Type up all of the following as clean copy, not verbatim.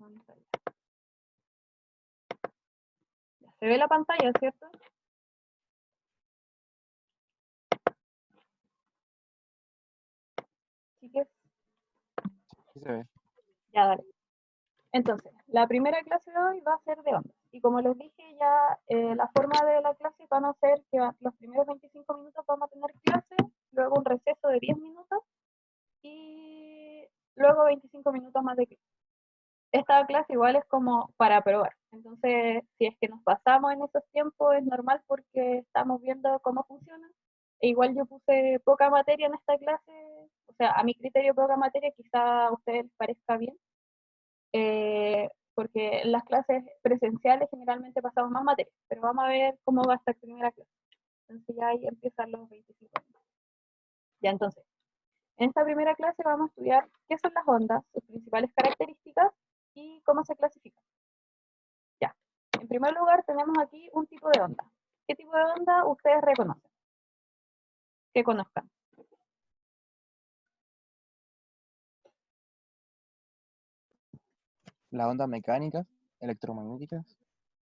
pantalla. Ya, se ve la pantalla, ¿cierto? Chiques, Sí se ve. ya dale. Entonces, la primera clase de hoy va a ser de ondas. Y como les dije ya, la forma de la clase van a ser que los primeros 25 minutos vamos a tener clase, luego un receso de 10 minutos y luego 25 minutos más de clase. Esta clase igual es como para probar. Entonces, si es que nos pasamos en esos tiempos, es normal porque estamos viendo cómo funciona. E igual yo puse poca materia en esta clase, o sea, a mi criterio poca materia, quizá a ustedes les parezca bien, porque en las clases presenciales generalmente pasamos más materias, pero vamos a ver cómo va esta primera clase. Entonces ya ahí empiezan los 25 minutos. Ya entonces, en esta primera clase vamos a estudiar qué son las ondas, sus principales características y cómo se clasifican. Ya, en primer lugar tenemos aquí un tipo de onda. ¿Qué tipo de onda ustedes reconocen? Que conozcan. Las ondas mecánicas, electromagnéticas.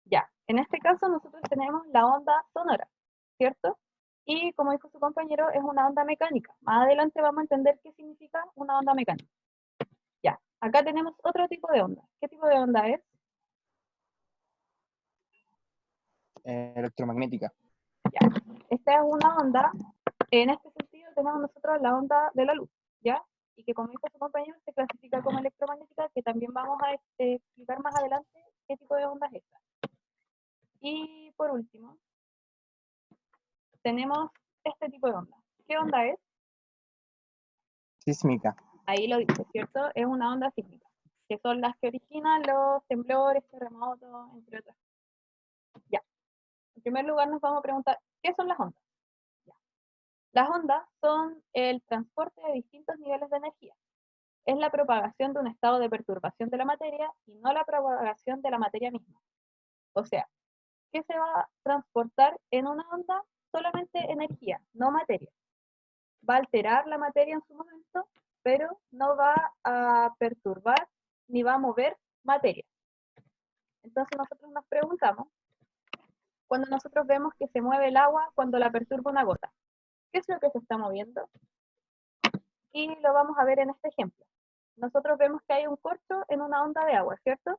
Ya, en este caso nosotros tenemos la onda sonora, ¿cierto? Y como dijo su compañero, es una onda mecánica. Más adelante vamos a entender qué significa una onda mecánica. Ya, acá tenemos otro tipo de onda. ¿Qué tipo de onda es? Electromagnética. Ya, esta es una onda, en este sentido tenemos nosotros la onda de la luz, ¿ya? Y que como dijo su compañero, se clasifica como electromagnética, que también vamos a explicar más adelante qué tipo de onda es esta. Y por último, tenemos este tipo de onda. ¿Qué onda es? Sísmica. Ahí lo dice, ¿cierto? Es una onda sísmica, que son las que originan los temblores, terremotos, entre otras. Ya, en primer lugar nos vamos a preguntar, ¿qué son las ondas? Ya. Las ondas son el transporte de distintos niveles de energía. Es la propagación de un estado de perturbación de la materia y no la propagación de la materia misma. O sea, ¿qué se va a transportar en una onda? Solamente energía, no materia. Va a alterar la materia en su momento, pero no va a perturbar ni va a mover materia. Entonces nosotros nos preguntamos, cuando nosotros vemos que se mueve el agua cuando la perturba una gota, ¿qué es lo que se está moviendo? Y lo vamos a ver en este ejemplo. Nosotros vemos que hay un corcho en una onda de agua, ¿cierto?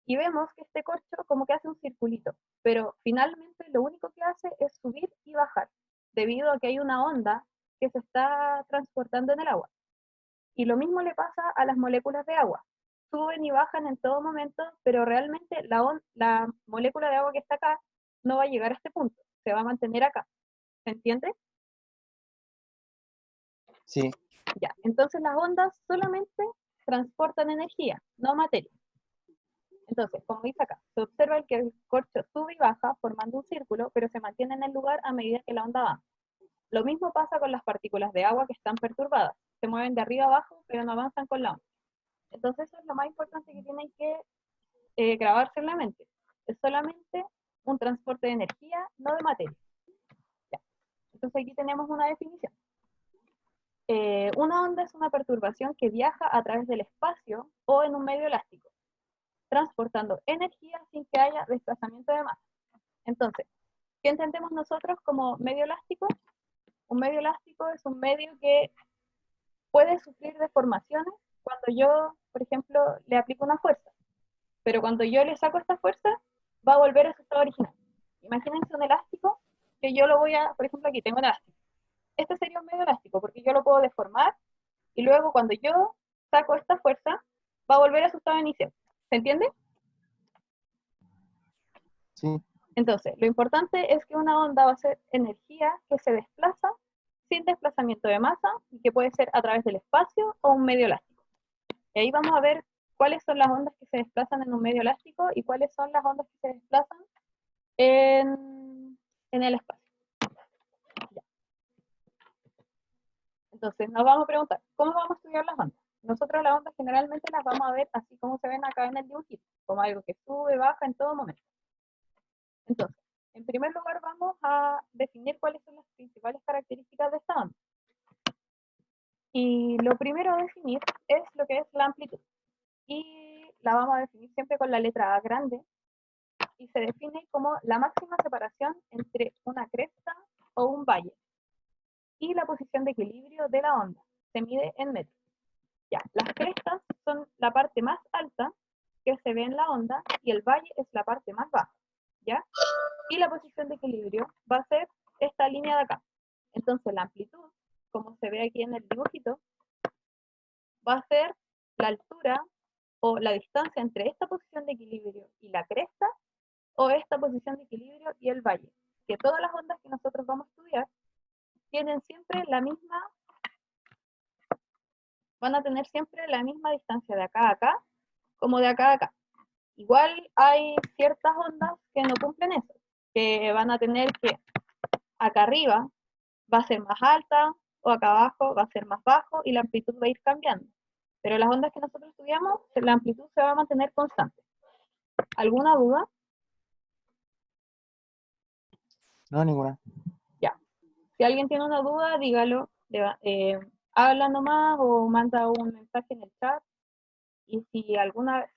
Y vemos que este corcho como que hace un circulito, pero finalmente lo único que hace es subir y bajar, debido a que hay una onda que se está transportando en el agua. Y lo mismo le pasa a las moléculas de agua. Suben y bajan en todo momento, pero realmente la molécula de agua que está acá no va a llegar a este punto, se va a mantener acá. ¿Se entiende? Sí. Ya, entonces las ondas solamente transportan energía, no materia. Entonces, como dice acá, se observa que el corcho sube y baja formando un círculo, pero se mantiene en el lugar a medida que la onda avanza. Lo mismo pasa con las partículas de agua que están perturbadas. Se mueven de arriba abajo, pero no avanzan con la onda. Entonces, eso es lo más importante que tienen que grabarse en la mente. Es solamente un transporte de energía, no de materia. Ya. Entonces, aquí tenemos una definición. Una onda es una perturbación que viaja a través del espacio o en un medio elástico, transportando energía sin que haya desplazamiento de masa. Entonces, ¿qué entendemos nosotros como medio elástico? Un medio elástico es un medio que puede sufrir deformaciones cuando yo, por ejemplo, le aplico una fuerza, pero cuando yo le saco esta fuerza, va a volver a su estado original. Imagínense un elástico que yo lo voy a, por ejemplo, aquí tengo un elástico. Este sería un medio elástico porque yo lo puedo deformar y luego cuando yo saco esta fuerza, va a volver a su estado inicial. ¿Se entiende? Sí. Entonces, lo importante es que una onda va a ser energía que se desplaza sin desplazamiento de masa y que puede ser a través del espacio o un medio elástico. Y ahí vamos a ver cuáles son las ondas que se desplazan en un medio elástico y cuáles son las ondas que se desplazan en el espacio. Ya. Entonces, nos vamos a preguntar, ¿cómo vamos a estudiar las ondas? Nosotros las ondas generalmente las vamos a ver así como se ven acá en el dibujito, como algo que sube, baja en todo momento. Entonces, en primer lugar vamos a definir cuáles son las principales características de esta onda. Y lo primero a definir es lo que es la amplitud. Y la vamos a definir siempre con la letra A grande, y se define como la máxima separación entre una cresta o un valle y la posición de equilibrio de la onda. Se mide en metros. Ya, las crestas son la parte más alta que se ve en la onda y el valle es la parte más baja, ¿ya? Y la posición de equilibrio va a ser esta línea de acá. Entonces la amplitud, como se ve aquí en el dibujito, va a ser la altura o la distancia entre esta posición de equilibrio y la cresta, o esta posición de equilibrio y el valle. Que todas las ondas que nosotros vamos a estudiar tienen siempre la misma, van a tener siempre la misma distancia de acá a acá, como de acá a acá. Igual hay ciertas ondas que no cumplen eso, que van a tener que acá arriba va a ser más alta, o acá abajo va a ser más bajo, y la amplitud va a ir cambiando. Pero las ondas que nosotros estudiamos, la amplitud se va a mantener constante. ¿Alguna duda? No, ninguna. Ya. Si alguien tiene una duda, dígalo. Habla nomás o manda un mensaje en el chat. Y si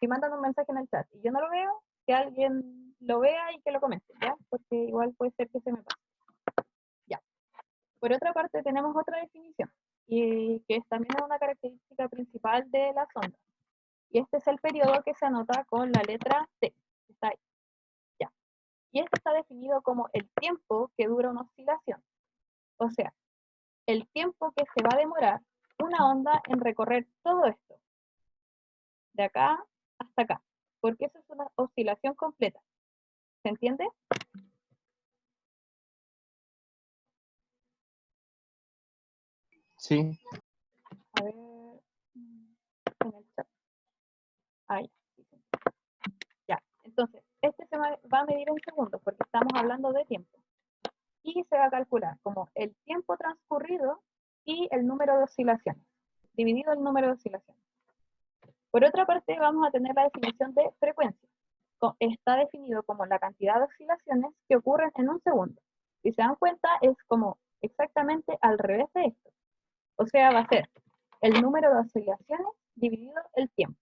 mandan un mensaje en el chat y yo no lo veo, que alguien lo vea y que lo comente, ¿ya? Porque igual puede ser que se me pase. Ya. Por otra parte, tenemos otra definición, y que también es una característica principal de las ondas. Y este es el periodo que se anota con la letra T. Está ahí. Ya. Y este está definido como el tiempo que dura una oscilación. O sea, el tiempo que se va a demorar una onda en recorrer todo esto, de acá hasta acá, porque eso es una oscilación completa. ¿Se entiende? Sí, A ver, en el chat. Ahí. Ya, entonces, este se va a medir en segundos porque estamos hablando de tiempo. Y se va a calcular como el tiempo transcurrido y el número de oscilaciones, dividido el número de oscilaciones. Por otra parte, vamos a tener la definición de frecuencia. Está definido como la cantidad de oscilaciones que ocurren en un segundo. Si se dan cuenta, es como exactamente al revés de esto. O sea, va a ser el número de oscilaciones dividido el tiempo.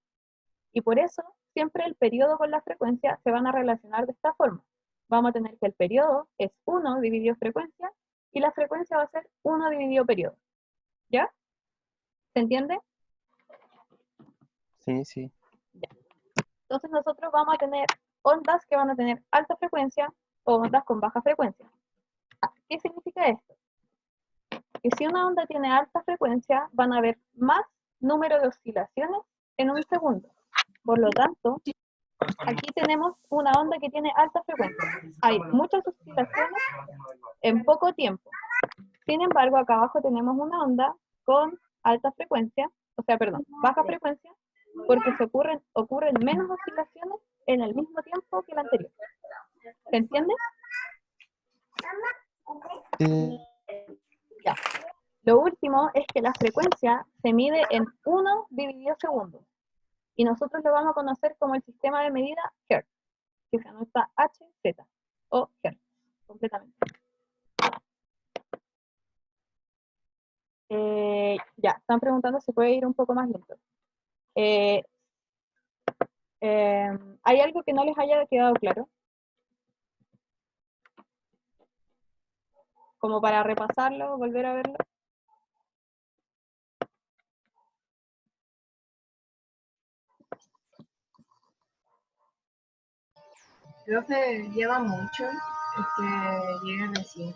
Y por eso, siempre el periodo con la frecuencia se van a relacionar de esta forma. Vamos a tener que el periodo es 1 dividido frecuencia, y la frecuencia va a ser 1 dividido periodo. ¿Ya? ¿Se entiende? sí, sí. Ya. Entonces nosotros vamos a tener ondas que van a tener alta frecuencia o ondas con baja frecuencia. ¿Qué significa esto? Que si una onda tiene alta frecuencia, van a haber más número de oscilaciones en un segundo. Por lo tanto, aquí tenemos una onda que tiene alta frecuencia. Hay muchas oscilaciones en poco tiempo. Sin embargo, acá abajo tenemos una onda con alta frecuencia, o sea, perdón, baja frecuencia, porque ocurren menos oscilaciones en el mismo tiempo que la anterior. ¿Se entiende? Sí, Ya. Lo último es que la frecuencia se mide en 1 dividido segundos. Y nosotros lo vamos a conocer como el sistema de medida Hertz, que se anota HZ, o Hertz, completamente. Ya, están preguntando si puede ir un poco más lento. Eh, ¿Hay algo que no les haya quedado claro? Como para repasarlo, volver a verlo. Creo que lleva mucho, es que llegue recién.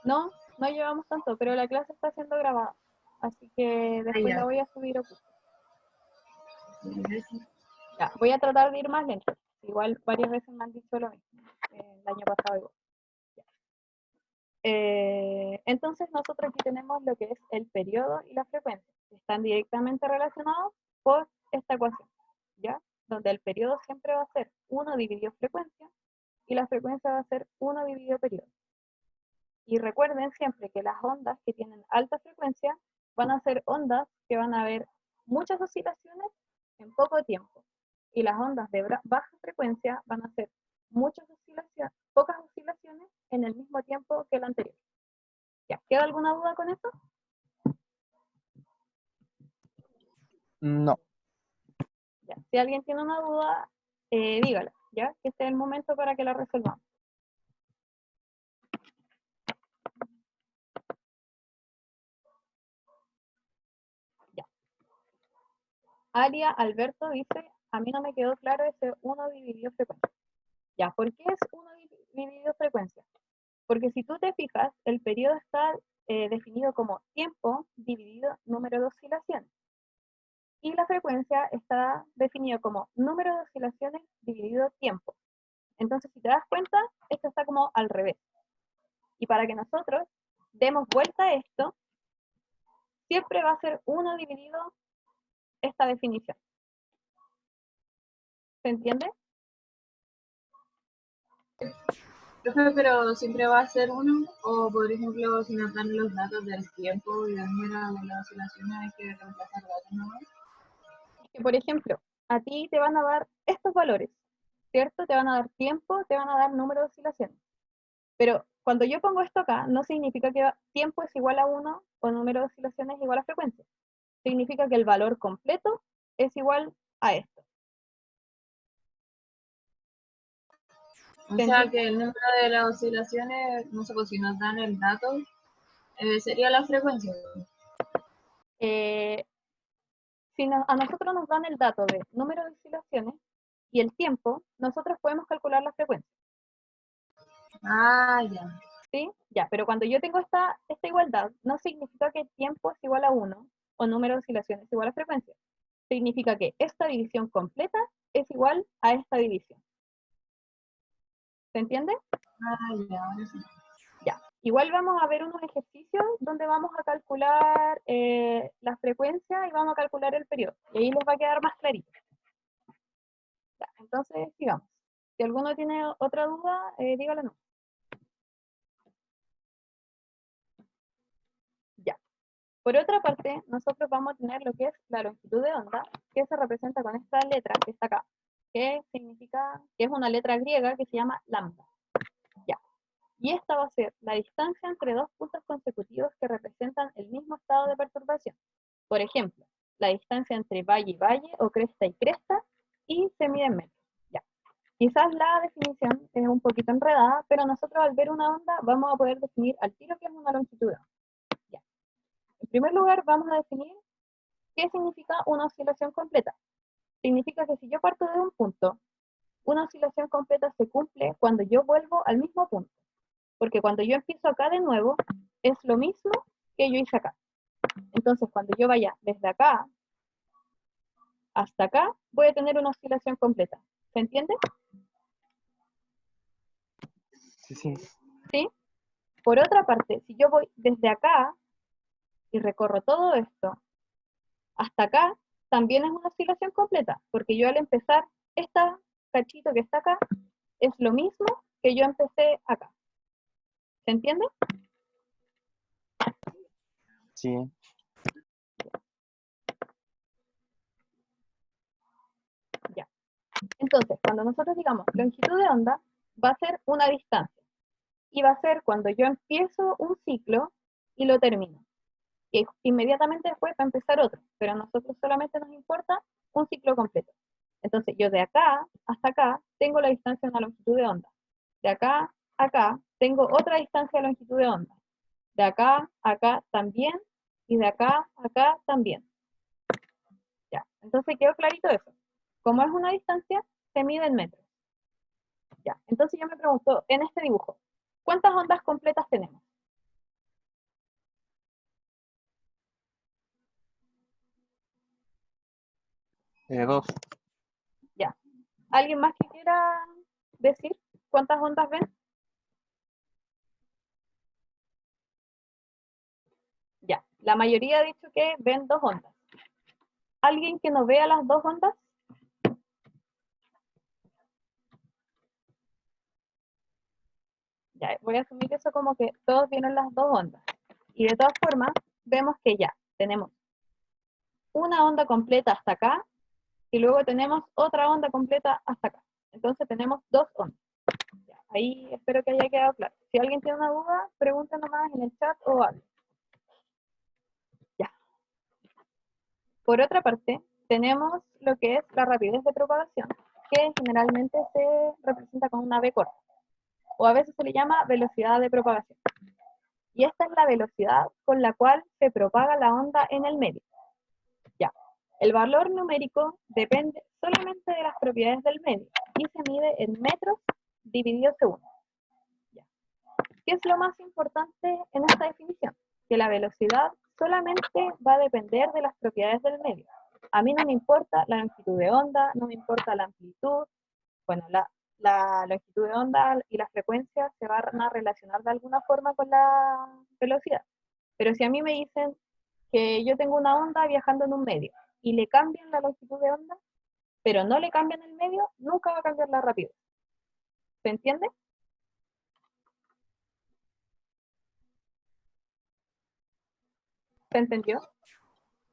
No, no llevamos tanto, pero la clase está siendo grabada. Así que después la Ya. voy a subir oculta. Ya, voy a tratar de ir más lento. Igual varias veces me han dicho lo mismo. El año pasado igual. Ya. Entonces nosotros aquí tenemos lo que es el periodo y la frecuencia. Están directamente relacionados por esta ecuación, ¿ya? Donde el periodo siempre va a ser 1 dividido frecuencia y la frecuencia va a ser 1 dividido periodo. Y recuerden siempre que las ondas que tienen alta frecuencia van a ser ondas que van a haber muchas oscilaciones en poco tiempo. Y las ondas de baja frecuencia van a ser pocas oscilaciones en el mismo tiempo que el anterior. ¿Ya? ¿Queda alguna duda con esto? no. Ya. Si alguien tiene una duda, dígala, ¿ya? Que este es el momento para que la resolvamos. Ya. Aria Alberto dice, a mí no me quedó claro ese 1 dividido frecuencia. Ya, ¿por qué es 1 dividido frecuencia? Porque si tú te fijas, el periodo está definido como tiempo dividido número de oscilaciones. Y la frecuencia está definido como número de oscilaciones dividido tiempo. Entonces, si te das cuenta, esto está como al revés. Y para que nosotros demos vuelta a esto, siempre va a ser 1 dividido esta definición. ¿Se entiende? Profe, pero siempre va a ser uno, o por ejemplo, si nos dan los datos del tiempo y del número de las oscilaciones, hay que reemplazar datos, ¿no? Que, por ejemplo, a ti te van a dar estos valores, ¿cierto? Te van a dar tiempo, te van a dar número de oscilaciones. Pero cuando yo pongo esto acá, no significa que tiempo es igual a 1 o número de oscilaciones es igual a frecuencia. Significa que el valor completo es igual a esto. O sea que el número de las oscilaciones, no sé, pues si nos dan el dato, sería la frecuencia. Si a nosotros nos dan el dato de número de oscilaciones y el tiempo, nosotros podemos calcular la frecuencia. Ah, ya. ¿Sí? Ya, pero cuando yo tengo esta igualdad, no significa que tiempo es igual a 1 o número de oscilaciones es igual a frecuencia. Significa que esta división completa es igual a esta división. ¿Se entiende? Ah, ya, ahora sí. Ya. Igual vamos a ver unos ejercicios donde vamos a calcular la frecuencia y vamos a calcular el periodo. Y ahí les va a quedar más clarito. Ya, entonces, sigamos. Si alguno tiene otra duda, dígalo no. Ya. Por otra parte, nosotros vamos a tener lo que es la longitud de onda, que se representa con esta letra que está acá, que significa, que es una letra griega que se llama lambda. Ya. Y esta va a ser la distancia entre dos puntos consecutivos que representan el mismo estado de perturbación. Por ejemplo, la distancia entre valle y valle o cresta y cresta, y se mide en metros. Ya. Quizás la definición es un poquito enredada, pero nosotros al ver una onda vamos a poder definir al tiro qué es una longitud de onda. Ya. En primer lugar, vamos a definir qué significa una oscilación completa. Significa que si yo parto de un punto, una oscilación completa se cumple cuando yo vuelvo al mismo punto. Porque cuando yo empiezo acá de nuevo, es lo mismo que yo hice acá. Entonces, cuando yo vaya desde acá hasta acá, voy a tener una oscilación completa. ¿Se entiende? Sí, sí. ¿Sí? Por otra parte, si yo voy desde acá y recorro todo esto hasta acá, también es una oscilación completa, porque yo al empezar esta cachito que está acá, es lo mismo que yo empecé acá. ¿Se entiende? Sí. Ya. Entonces, cuando nosotros digamos longitud de onda, va a ser una distancia. Y va a ser cuando yo empiezo un ciclo y lo termino. Y inmediatamente después va a empezar otro, pero a nosotros solamente nos importa un ciclo completo. Entonces, yo de acá hasta acá tengo la distancia de una longitud de onda. De acá a acá tengo otra distancia de longitud de onda. De acá a acá también, y de acá a acá también. Ya, entonces quedó clarito eso. Como es una distancia, se mide en metros. Ya, entonces yo me pregunto, en este dibujo, ¿cuántas ondas completas tenemos? Dos. Ya. ¿Alguien más que quiera decir cuántas ondas ven? Ya, la mayoría ha dicho que ven 2 ondas. ¿Alguien que no vea las 2 ondas? Ya, voy a asumir eso como que todos vieron las 2 ondas. Y de todas formas, vemos que ya tenemos una onda completa hasta acá, y luego tenemos otra onda completa hasta acá. Entonces tenemos 2 ondas. Ya, ahí espero que haya quedado claro. Si alguien tiene una duda, pregunten nomás en el chat o hable. Ya. Por otra parte, tenemos lo que es la rapidez de propagación, que generalmente se representa con una V corta, o a veces se le llama velocidad de propagación. Y esta es la velocidad con la cual se propaga la onda en el medio. Ya. El valor numérico depende solamente de las propiedades del medio y se mide en metros dividido segundos. Ya. ¿Qué es lo más importante en esta definición? Que la velocidad solamente va a depender de las propiedades del medio. A mí no me importa la longitud de onda, no me importa la amplitud. Bueno, la longitud de onda y la frecuencia se van a relacionar de alguna forma con la velocidad. Pero si a mí me dicen que yo tengo una onda viajando en un medio y le cambian la longitud de onda, pero no le cambian el medio, nunca va a cambiar la rapidez. ¿Se entiende? ¿Se entendió?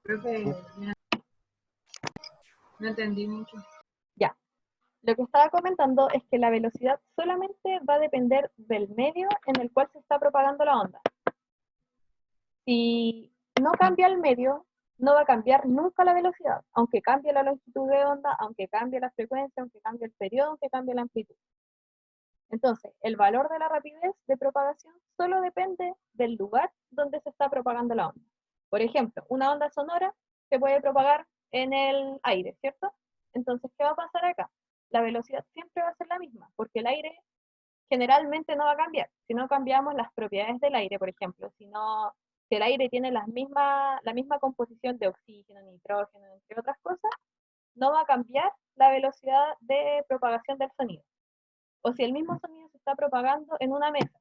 Creo que no entendí mucho. Ya. Lo que estaba comentando es que la velocidad solamente va a depender del medio en el cual se está propagando la onda. Si no cambia el medio, no va a cambiar nunca la velocidad, aunque cambie la longitud de onda, aunque cambie la frecuencia, aunque cambie el periodo, aunque cambie la amplitud. Entonces, el valor de la rapidez de propagación solo depende del lugar donde se está propagando la onda. Por ejemplo, una onda sonora se puede propagar en el aire, ¿cierto? Entonces, ¿qué va a pasar acá? La velocidad siempre va a ser la misma, porque el aire generalmente no va a cambiar. Si no cambiamos las propiedades del aire, por ejemplo, si el aire tiene la misma composición de oxígeno, nitrógeno, entre otras cosas, no va a cambiar la velocidad de propagación del sonido. O si el mismo sonido se está propagando en una mesa.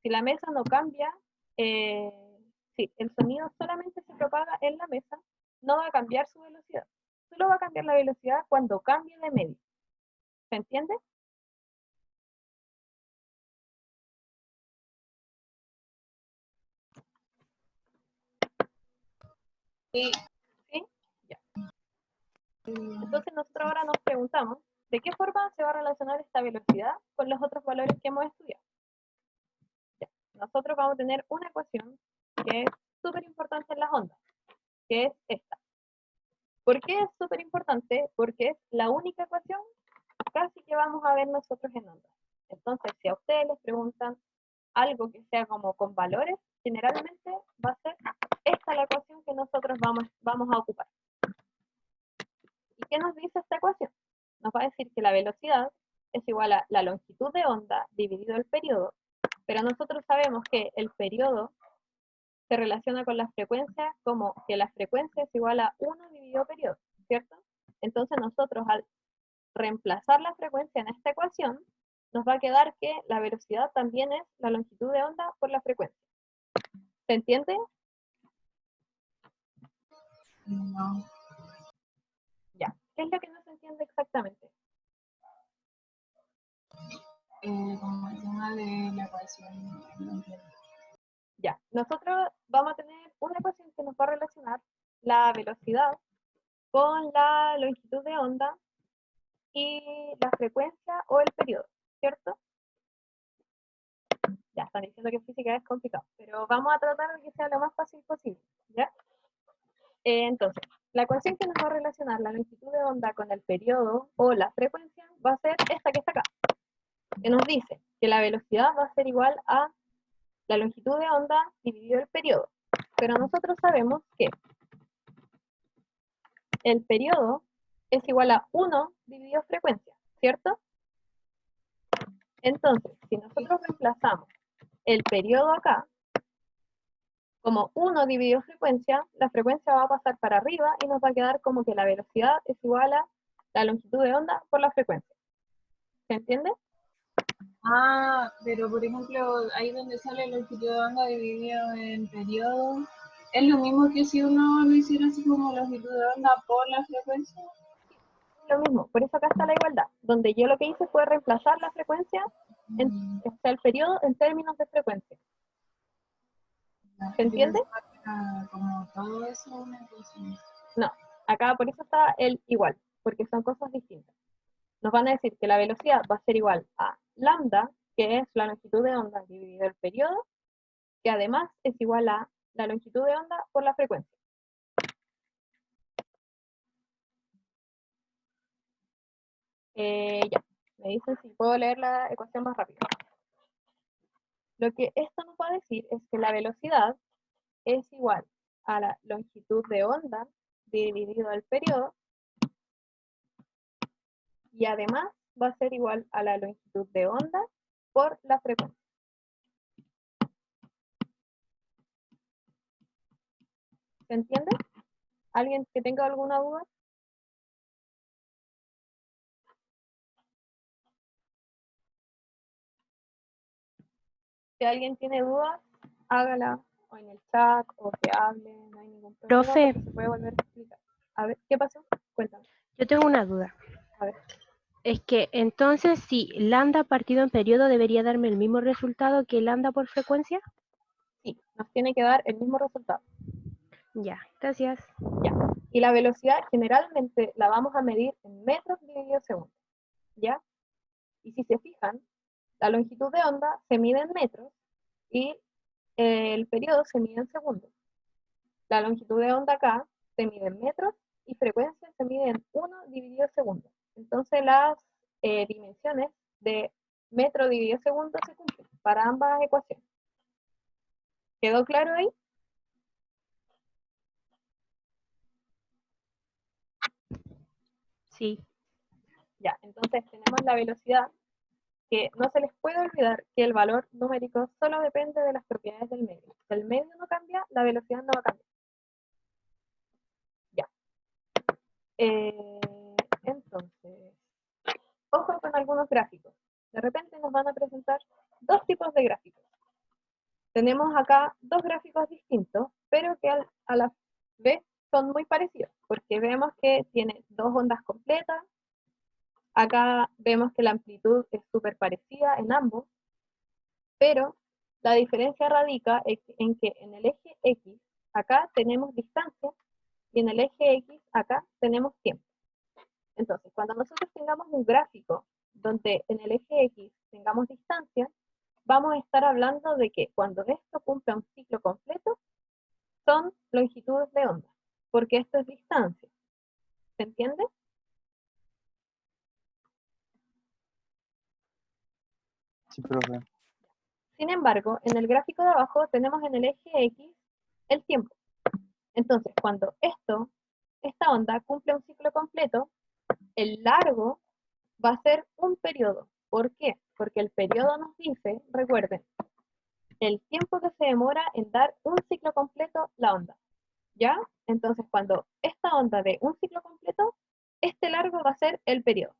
Si la mesa no cambia, si el sonido solamente se propaga en la mesa, no va a cambiar su velocidad. Solo va a cambiar la velocidad cuando cambie de medio. ¿Se entiende? Sí. ¿Sí? Ya. Entonces nosotros ahora nos preguntamos, ¿de qué forma se va a relacionar esta velocidad con los otros valores que hemos estudiado? Ya. Nosotros vamos a tener una ecuación que es súper importante en las ondas, que es esta. ¿Por qué es súper importante? Porque es la única ecuación casi que vamos a ver nosotros en ondas. Entonces, si a ustedes les preguntan algo que sea como con valores, generalmente va a ser esta la ecuación que nosotros vamos a ocupar. ¿Y qué nos dice esta ecuación? Nos va a decir que la velocidad es igual a la longitud de onda dividido el periodo, pero nosotros sabemos que el periodo se relaciona con la frecuencia como que la frecuencia es igual a 1 dividido periodo, ¿cierto? Entonces nosotros al reemplazar la frecuencia en esta ecuación, nos va a quedar que la velocidad también es la longitud de onda por la frecuencia. ¿Se entiende? No. Ya. ¿Qué es lo que no se entiende exactamente? Como el tema de la ecuación, no entiendo. Ya. Nosotros vamos a tener una ecuación que nos va a relacionar la velocidad con la longitud de onda y la frecuencia o el periodo, ¿cierto? Ya, están diciendo que física es complicado, pero vamos a tratar de que sea lo más fácil posible, ¿ya? Entonces, la ecuación que nos va a relacionar la longitud de onda con el periodo o la frecuencia va a ser esta que está acá, que nos dice que la velocidad va a ser igual a la longitud de onda dividido el periodo. Pero nosotros sabemos que el periodo es igual a 1 dividido frecuencia, ¿cierto? Entonces, si nosotros reemplazamos el periodo acá como 1 dividido frecuencia, la frecuencia va a pasar para arriba y nos va a quedar como que la velocidad es igual a la longitud de onda por la frecuencia. ¿Se entiende? Ah, pero por ejemplo, ahí donde sale la longitud de onda dividido en periodo, ¿es lo mismo que si uno lo hiciera así como longitud de onda por la frecuencia? Lo mismo, por eso acá está la igualdad, donde yo lo que hice fue reemplazar la frecuencia, o sea, el periodo en términos de frecuencia. ¿Se entiende? Como todo eso, una cosa. No, acá por eso está el igual, porque son cosas distintas. Nos van a decir que la velocidad va a ser igual a lambda, que es la longitud de onda dividido el periodo, que además es igual a la longitud de onda por la frecuencia. Me dicen si puedo leer la ecuación más rápido. Lo que esto nos va a decir es que la velocidad es igual a la longitud de onda dividido el periodo, y además va a ser igual a la longitud de onda por la frecuencia. ¿Se entiende? ¿Alguien que tenga alguna duda? Si alguien tiene dudas, hágala o en el chat o que hable, no hay ningún problema. Profe. porque se puede volver a explicar. A ver, ¿qué pasó? Cuéntame. Yo tengo una duda. A ver. Es que entonces si lambda partido en periodo debería darme el mismo resultado que lambda por frecuencia. Sí, nos tiene que dar el mismo resultado. Ya, gracias. Ya. Y la velocidad generalmente la vamos a medir en metros divididos segundos. ¿Ya? Y si se fijan, la longitud de onda se mide en metros y el periodo se mide en segundos. La longitud de onda acá se mide en metros y frecuencia se mide en 1 dividido segundo. Entonces las dimensiones de metro dividido segundo se cumplen para ambas ecuaciones. ¿Quedó claro ahí? Sí. Ya, entonces tenemos la velocidad, que no se les puede olvidar que el valor numérico solo depende de las propiedades del medio. Si el medio no cambia, la velocidad no va a cambiar. Ya. Entonces, ojo con algunos gráficos. De repente nos van a presentar dos tipos de gráficos. Tenemos acá dos gráficos distintos, pero que a la vez son muy parecidos, porque vemos que tiene dos ondas completas. Acá vemos que la amplitud es súper parecida en ambos, pero la diferencia radica en que en el eje X acá tenemos distancia y en el eje X acá tenemos tiempo. Entonces, cuando nosotros tengamos un gráfico donde en el eje X tengamos distancia, vamos a estar hablando de que cuando esto cumpla un ciclo completo, son longitudes de onda, porque esto es distancia. ¿Se entiende? Sí, profe. Sin embargo, en el gráfico de abajo tenemos en el eje X el tiempo. Entonces, cuando esta onda cumple un ciclo completo, el largo va a ser un periodo. ¿Por qué? Porque el periodo nos dice, recuerden, el tiempo que se demora en dar un ciclo completo la onda. ¿Ya? Entonces, cuando esta onda dé un ciclo completo, este largo va a ser el periodo.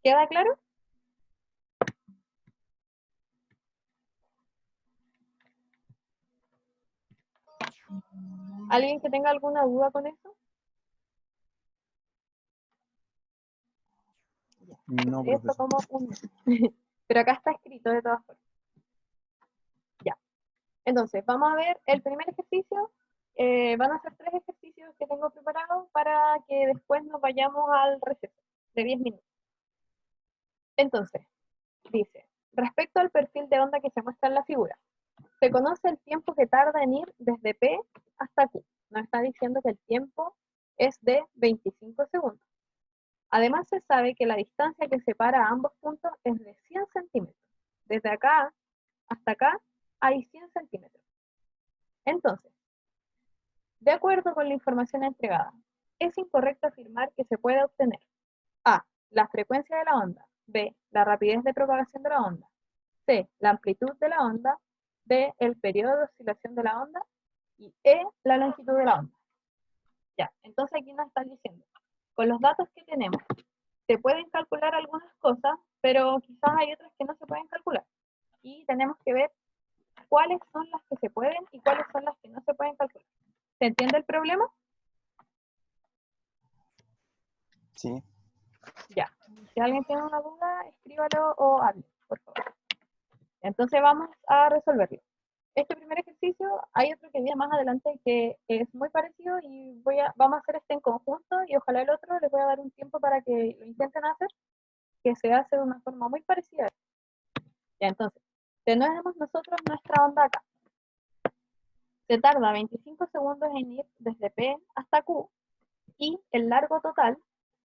¿Queda claro? ¿Alguien que tenga alguna duda con eso? No, Esto profesor. como un... Pero acá está escrito de todas formas. Ya. Entonces, vamos a ver el primer ejercicio. Van a ser 3 ejercicios que tengo preparados para que después nos vayamos al receso de 10 minutos. Entonces, dice, respecto al perfil de onda que se muestra en la figura, se conoce el tiempo que tarda en ir desde P hasta Q. Nos está diciendo que el tiempo es de 25 segundos. Además, se sabe que la distancia que separa a ambos puntos es de 100 centímetros. Desde acá hasta acá hay 100 centímetros. Entonces, de acuerdo con la información entregada, es incorrecto afirmar que se puede obtener A, la frecuencia de la onda, B, la rapidez de propagación de la onda, C, la amplitud de la onda, D, el periodo de oscilación de la onda y E, la longitud de la onda. Ya, entonces aquí nos están diciendo, con los datos que tenemos, se pueden calcular algunas cosas, pero quizás hay otras que no se pueden calcular. Y tenemos que ver cuáles son las que se pueden y cuáles son las que no se pueden calcular. ¿Se entiende el problema? Sí. Ya. Si alguien tiene una duda, escríbalo o hable, por favor. Entonces vamos a resolverlo. Este primer ejercicio, hay otro que viene más adelante que es muy parecido y vamos a hacer este en conjunto y ojalá el otro les voy a dar un tiempo para que lo intenten hacer, que se hace de una forma muy parecida. Ya, entonces, tenemos nosotros nuestra onda acá. Se tarda 25 segundos en ir desde P hasta Q y el largo total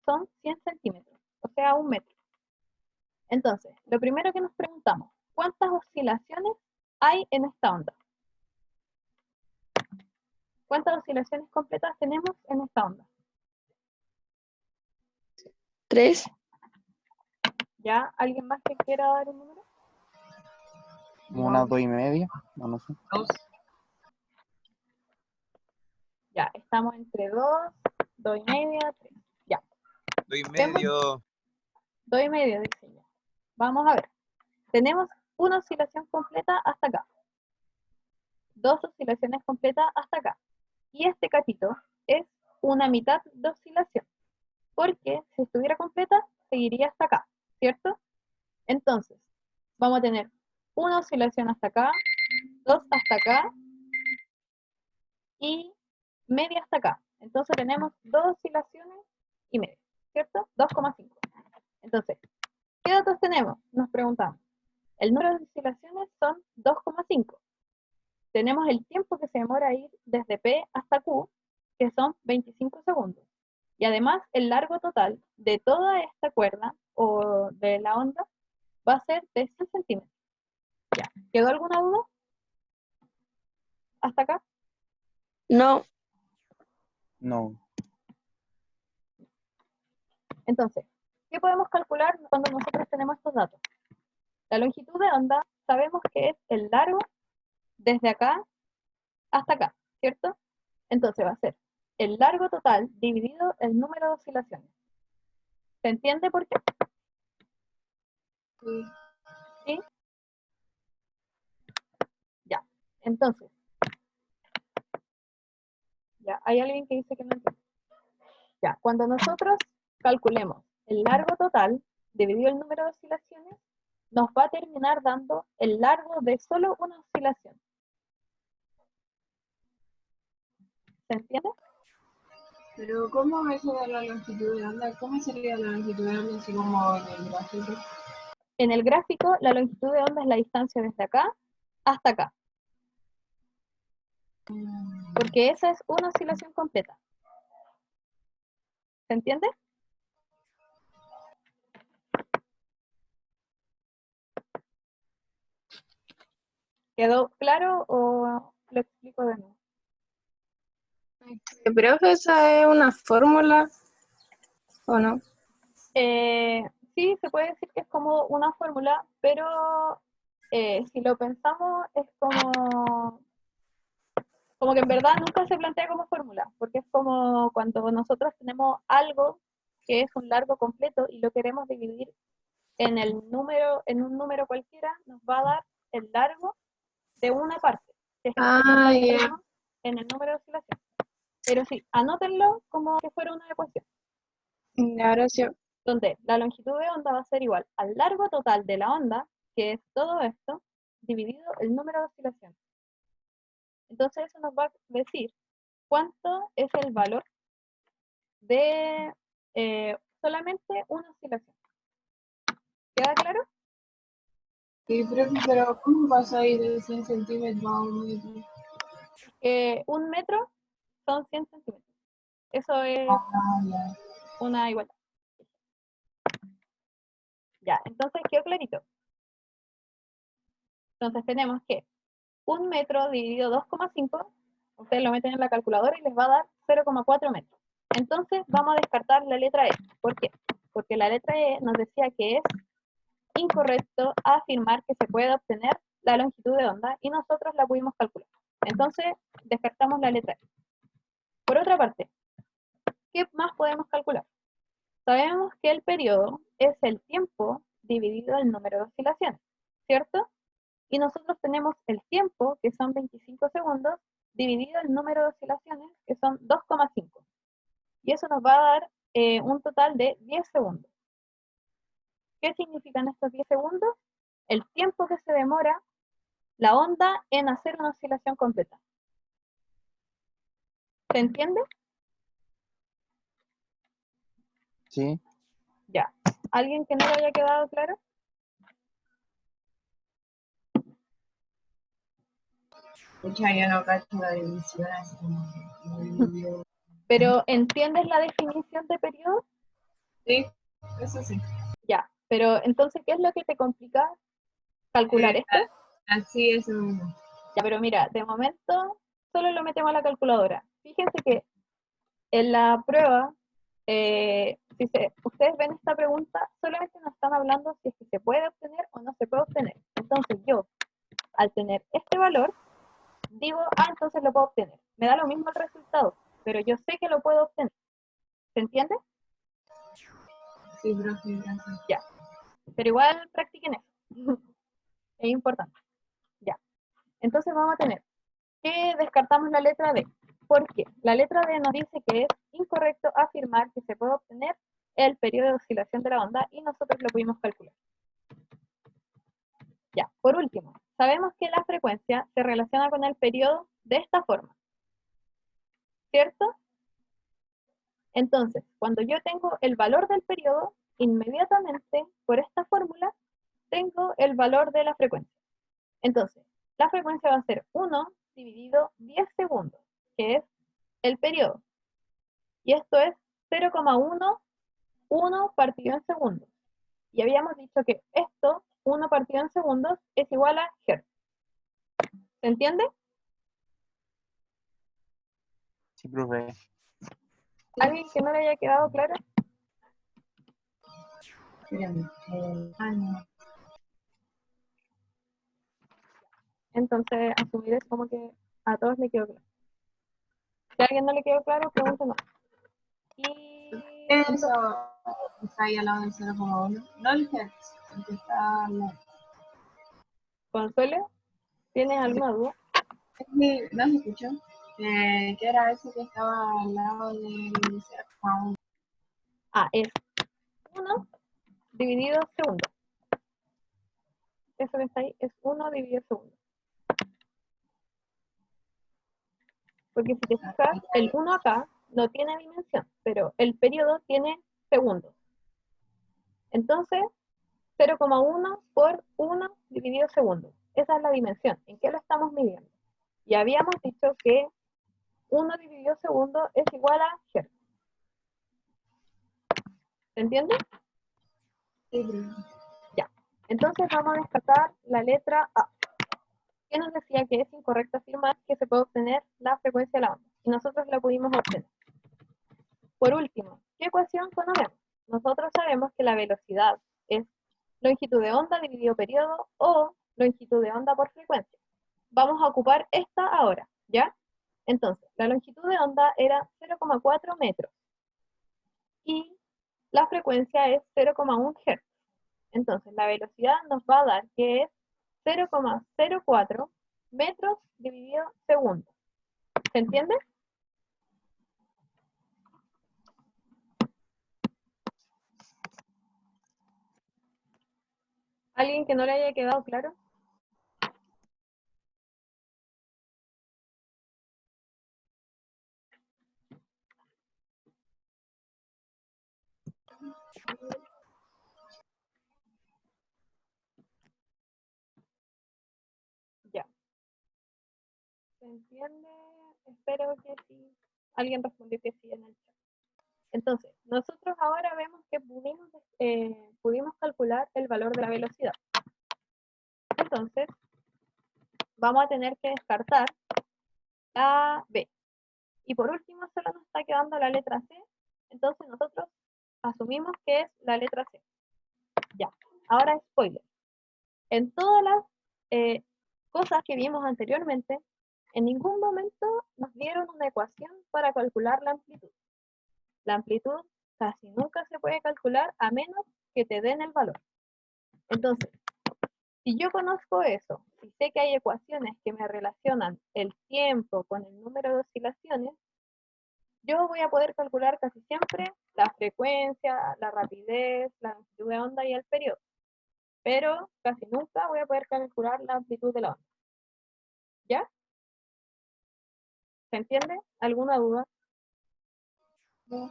son 100 centímetros, o sea, 1 metro. Entonces, lo primero que nos preguntamos, ¿cuántas oscilaciones hay en esta onda? ¿Cuántas oscilaciones completas tenemos en esta onda? 3. ¿Ya? ¿Alguien más que quiera dar un número? Como unas 2,5, no sé. 2. Ya, estamos entre 2, 2,5, 3. Ya, 2,5. 2,5 dice ya. Vamos a ver. Tenemos una oscilación completa hasta acá. 2 oscilaciones completas hasta acá. Y este cachito es una mitad de oscilación. Porque si estuviera completa, seguiría hasta acá, ¿cierto? Entonces, vamos a tener una oscilación hasta acá, 2 hasta acá, y media hasta acá. Entonces tenemos 2 oscilaciones y media, ¿cierto? 2,5. Entonces, ¿qué datos tenemos? Nos preguntamos. El número de oscilaciones son 2,5. Tenemos el tiempo que se demora a ir desde P hasta Q, que son 25 segundos. Y además, el largo total de toda esta cuerda, o de la onda, va a ser de 100 centímetros. Ya. ¿Quedó alguna duda? ¿Hasta acá? No. No. Entonces, ¿qué podemos calcular cuando nosotros tenemos estos datos? La longitud de onda sabemos que es el largo desde acá hasta acá, ¿cierto? Entonces va a ser el largo total dividido el número de oscilaciones. ¿Se entiende por qué? ¿Sí? Ya. Entonces, ya, hay alguien que dice que no entiende. Ya, cuando nosotros calculemos el largo total dividido el número de oscilaciones, nos va a terminar dando el largo de solo una oscilación. ¿Se entiende? Pero ¿cómo eso de la longitud de onda? ¿Cómo sería la longitud de onda así como en el gráfico? En el gráfico, la longitud de onda es la distancia desde acá hasta acá. Porque esa es una oscilación completa. ¿Se entiende? ¿Quedó claro o lo explico de nuevo? Profe, ¿esa es una fórmula o no? Sí, se puede decir que es como una fórmula, pero si lo pensamos es como que en verdad nunca se plantea como fórmula, porque es como cuando nosotros tenemos algo que es un largo completo y lo queremos dividir en un número cualquiera, nos va a dar el largo de una parte, que es el que Ah, nosotros ya. queremos en el número de oscilación. Pero sí, anótenlo como que fuera una ecuación, Ahora sí. donde la longitud de onda va a ser igual al largo total de la onda, que es todo esto, dividido el número de oscilaciones. Entonces eso nos va a decir cuánto es el valor de solamente una oscilación. ¿Queda claro? Sí, profe, pero ¿cómo vas a ir de 100 centímetros a un metro? Un metro son 100 centímetros. Eso es Ah, ya. una igualdad. Ya, entonces quedó clarito. Entonces tenemos que un metro dividido 2,5, ustedes lo meten en la calculadora y les va a dar 0,4 metros. Entonces vamos a descartar la letra E. ¿Por qué? Porque la letra E nos decía que es incorrecto afirmar que se puede obtener la longitud de onda y nosotros la pudimos calcular. Entonces descartamos la letra E. Por otra parte, ¿qué más podemos calcular? Sabemos que el periodo es el tiempo dividido el número de oscilaciones, ¿cierto? Y nosotros tenemos el tiempo, que son 25 segundos, dividido el número de oscilaciones, que son 2,5. Y eso nos va a dar un total de 10 segundos. ¿Qué significan estos 10 segundos? El tiempo que se demora la onda en hacer una oscilación completa. ¿Se entiende? Sí. Ya. ¿Alguien que no le haya quedado claro? Pucha, yo no cacho la división así como... Pero ¿entiendes la definición de periodo? Sí, eso sí. Ya. Pero entonces, ¿qué es lo que te complica calcular esto? Así es mismo. Ya, pero mira, de momento solo lo metemos a la calculadora. Fíjense que en la prueba, ustedes ven esta pregunta, solamente nos están hablando si es que se puede obtener o no se puede obtener. Entonces yo, al tener este valor, digo, entonces lo puedo obtener. Me da lo mismo el resultado, pero yo sé que lo puedo obtener. ¿Se entiende? Sí, profe, gracias. Ya. Pero igual practiquen eso. Es importante. Ya. Entonces vamos a tener que descartamos la letra D. ¿Por qué? La letra D nos dice que es incorrecto afirmar que se puede obtener el periodo de oscilación de la onda y nosotros lo pudimos calcular. Ya, por último, sabemos que la frecuencia se relaciona con el periodo de esta forma, ¿cierto? Entonces, cuando yo tengo el valor del periodo, inmediatamente, por esta fórmula, tengo el valor de la frecuencia. Entonces, la frecuencia va a ser 1 dividido 10 segundos, que es el periodo. Y esto es 0,1 partido en segundos. Y habíamos dicho que esto, 1 partido en segundos, es igual a Hz. ¿Se entiende? Sí, profe. ¿Alguien que no le haya quedado claro? Espérame. No. Entonces, asumir es como que a todos le quedó claro. Si a alguien no le quedó claro, pregúntenos. Y Eso está ahí al lado del 0,1. No el hertz, el que está al lado. Consuelo, ¿tienes alguna duda? ¿No se escuchó? ¿Qué era eso que estaba al lado del 0,1? Es 1 dividido segundo. Eso que está ahí es 1 dividido segundo. Porque si te fijas, el 1 acá no tiene dimensión, pero el periodo tiene segundos. Entonces, 0,1 por 1 dividido segundo. Esa es la dimensión. ¿En qué lo estamos midiendo? Y habíamos dicho que 1 dividido segundo es igual a Hz. ¿Se entiende? Sí, profe. Ya. Entonces vamos a descartar la letra A, que nos decía que es incorrecto afirmar que se puede obtener la frecuencia de la onda. Y nosotros la pudimos obtener. Por último, ¿qué ecuación conocemos? Nosotros sabemos que la velocidad es longitud de onda dividido periodo o longitud de onda por frecuencia. Vamos a ocupar esta ahora, ¿ya? Entonces, la longitud de onda era 0,4 metros y la frecuencia es 0,1 Hz. Entonces, la velocidad nos va a dar que es 0,04 metros dividido segundo. ¿Se entiende? ¿Alguien que no le haya quedado claro? Ya. ¿Se entiende? Espero que sí. Alguien respondió que sí en el chat. Entonces, nosotros ahora vemos que pudimos calcular el valor de la velocidad. Entonces, vamos a tener que descartar la B. Y por último, solo nos está quedando la letra C. Entonces, nosotros asumimos que es la letra C. Ya. Ahora, spoiler. En todas las cosas que vimos anteriormente, en ningún momento nos dieron una ecuación para calcular la amplitud. La amplitud casi nunca se puede calcular a menos que te den el valor. Entonces, si yo conozco eso, si sé que hay ecuaciones que me relacionan el tiempo con el número de oscilaciones, yo voy a poder calcular casi siempre la frecuencia, la rapidez, la longitud de onda y el periodo. Pero casi nunca voy a poder calcular la amplitud de la onda. ¿Ya? ¿Se entiende? ¿Alguna duda? No.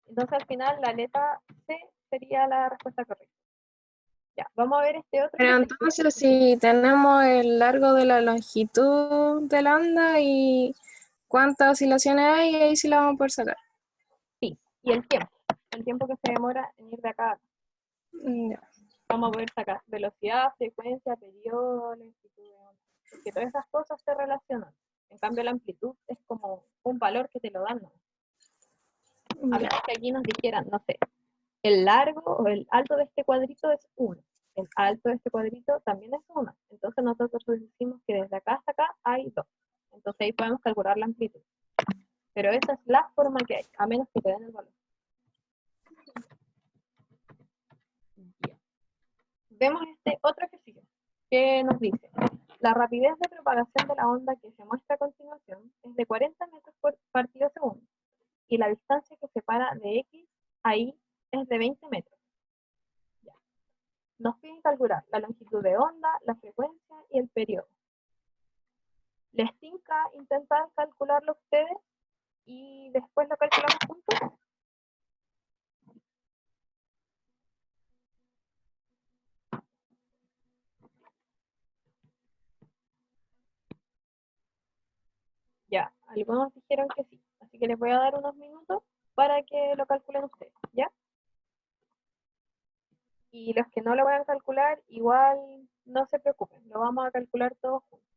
Entonces al final la letra C sería la respuesta correcta. Ya, vamos a ver este otro. Pero entonces si tenemos el largo de la longitud de la onda y cuántas oscilaciones hay, ahí sí la vamos a poder sacar. Sí, y el tiempo que se demora en ir de acá a acá. Ya. Vamos a poder sacar velocidad, frecuencia, periodo, longitud de onda. Porque todas esas cosas se relacionan. En cambio, la amplitud es como un valor que te lo dan, ¿no? A Ya. menos que aquí nos dijeran, no sé, el largo o el alto de este cuadrito es 1. El alto de este cuadrito también es 1. Entonces nosotros decimos que desde acá hasta acá hay 2. Entonces ahí podemos calcular la amplitud. Pero esa es la forma que hay, a menos que te den el valor. Bien. Vemos este otro ejercicio que nos dice, la rapidez de propagación de la onda que se muestra a continuación es de 40 metros por partido segundo y la distancia que separa de X a Y es de 20 metros. Ya. Nos piden calcular la longitud de onda, la frecuencia y el periodo. ¿Les tinca intentar calcularlo ustedes y después lo calculamos juntos? Ya, algunos dijeron que sí, así que les voy a dar unos minutos para que lo calculen ustedes, ¿ya? Y los que no lo van a calcular, igual no se preocupen, lo vamos a calcular todos juntos.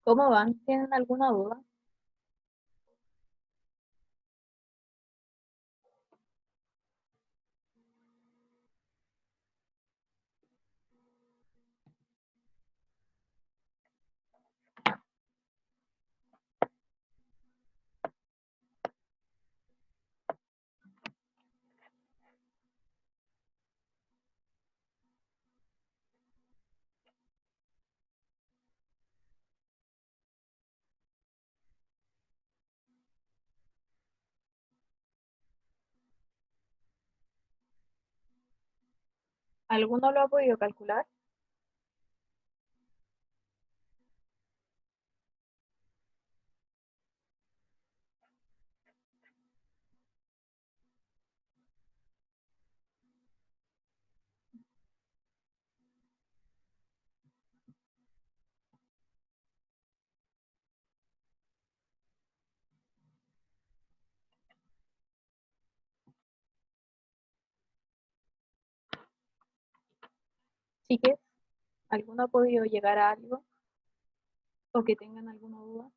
¿Cómo van? ¿Tienen alguna duda? ¿Alguno lo ha podido calcular? Chiques, ¿alguno ha podido llegar a algo? ¿O que tengan alguna duda?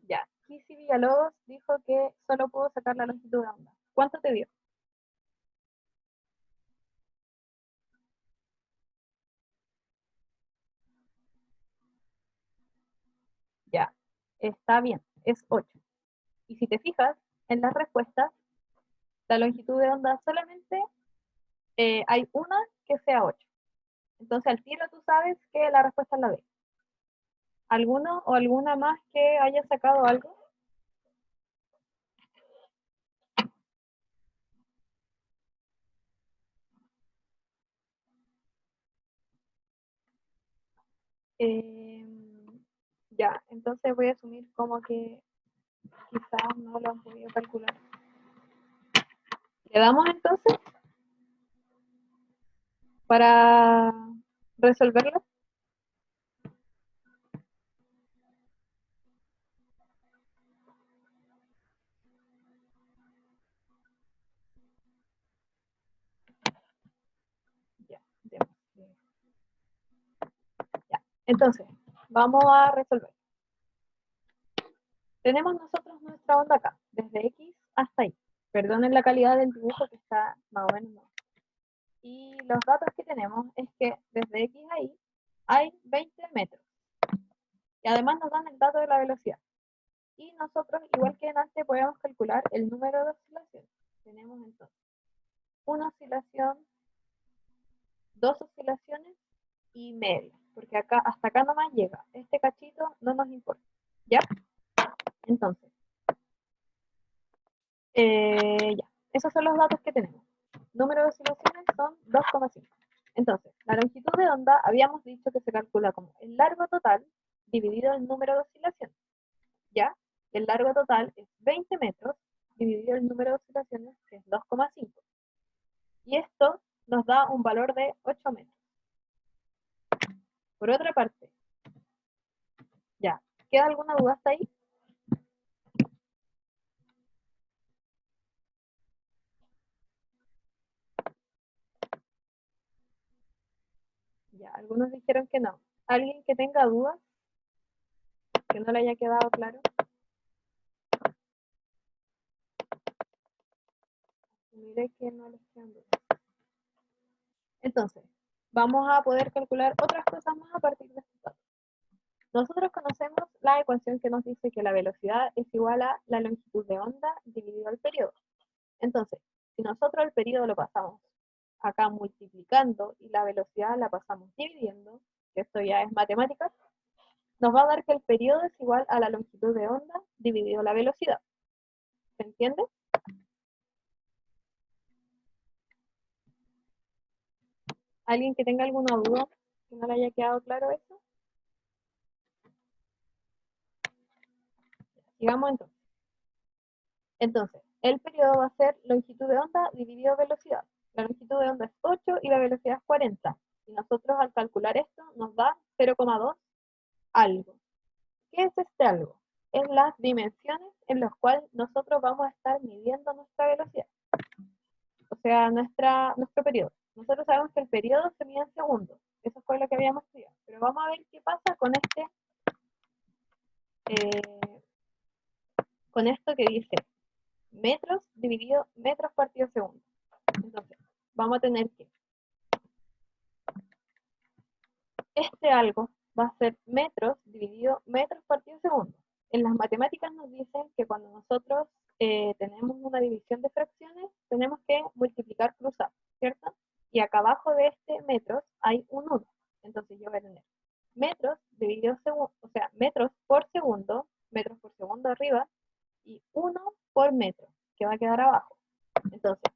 Ya, Kissy Villalobos dijo que solo pudo sacar la longitud de onda. ¿Cuánto te dio? Ya, está bien, es 8. Y si te fijas en las respuestas, la longitud de onda solamente hay una que sea 8. Entonces al tiro tú sabes que la respuesta es la B. ¿Alguno o alguna más que haya sacado algo? Eh, ya, entonces voy a asumir como que quizás no lo han podido calcular. ¿Le damos entonces para resolverlo? Ya, demos. Entonces, vamos a resolver. Tenemos nosotros nuestra onda acá, desde X hasta Y. Perdonen la calidad del dibujo que está más o menos mal. Y los datos que tenemos es que desde X a Y hay 20 metros. Y además nos dan el dato de la velocidad. Y nosotros, igual que en antes, podemos calcular el número de oscilaciones. Tenemos entonces una oscilación, dos oscilaciones y media. Porque acá, hasta acá nomás llega. Este cachito no nos importa. ¿Ya? Entonces, ya. Esos son los datos que tenemos. Número de oscilaciones son 2,5. Entonces, la longitud de onda habíamos dicho que se calcula como el largo total dividido el número de oscilaciones. ¿Ya? El largo total es 20 metros dividido el número de oscilaciones, que es 2,5. Y esto nos da un valor de 8 metros. Por otra parte, ya, ¿queda alguna duda hasta ahí? Ya, algunos dijeron que no. ¿Alguien que tenga dudas? ¿Que no le haya quedado claro? Mire que no les quedan dudas. Entonces, vamos a poder calcular otras cosas más a partir de estos datos. Nosotros conocemos la ecuación que nos dice que la velocidad es igual a la longitud de onda dividido el periodo. Entonces, si nosotros el periodo lo pasamos acá multiplicando y la velocidad la pasamos dividiendo, que esto ya es matemática, nos va a dar que el periodo es igual a la longitud de onda dividido la velocidad. ¿Se entiende? ¿Alguien que tenga alguna duda que no le haya quedado claro eso? Sigamos entonces. Entonces, el periodo va a ser longitud de onda dividido velocidad. La longitud de onda es 8 y la velocidad es 40. Y nosotros al calcular esto nos da 0,2 algo. ¿Qué es este algo? Es las dimensiones en las cuales nosotros vamos a estar midiendo nuestra velocidad. O sea, nuestro periodo. Nosotros sabemos que el periodo se mide en segundos. Eso fue lo que habíamos estudiado. Pero vamos a ver qué pasa con esto que dice metros dividido metros partido segundo. Entonces, vamos a tener que este algo va a ser metros dividido metros partido segundo. En las matemáticas nos dicen que cuando nosotros tenemos una división de fracciones, tenemos que multiplicar cruzado, ¿cierto? Y acá abajo de este metros hay un 1. Entonces yo voy a tener metros dividido segundo, o sea, metros por segundo arriba, y 1 por metro, que va a quedar abajo. Entonces,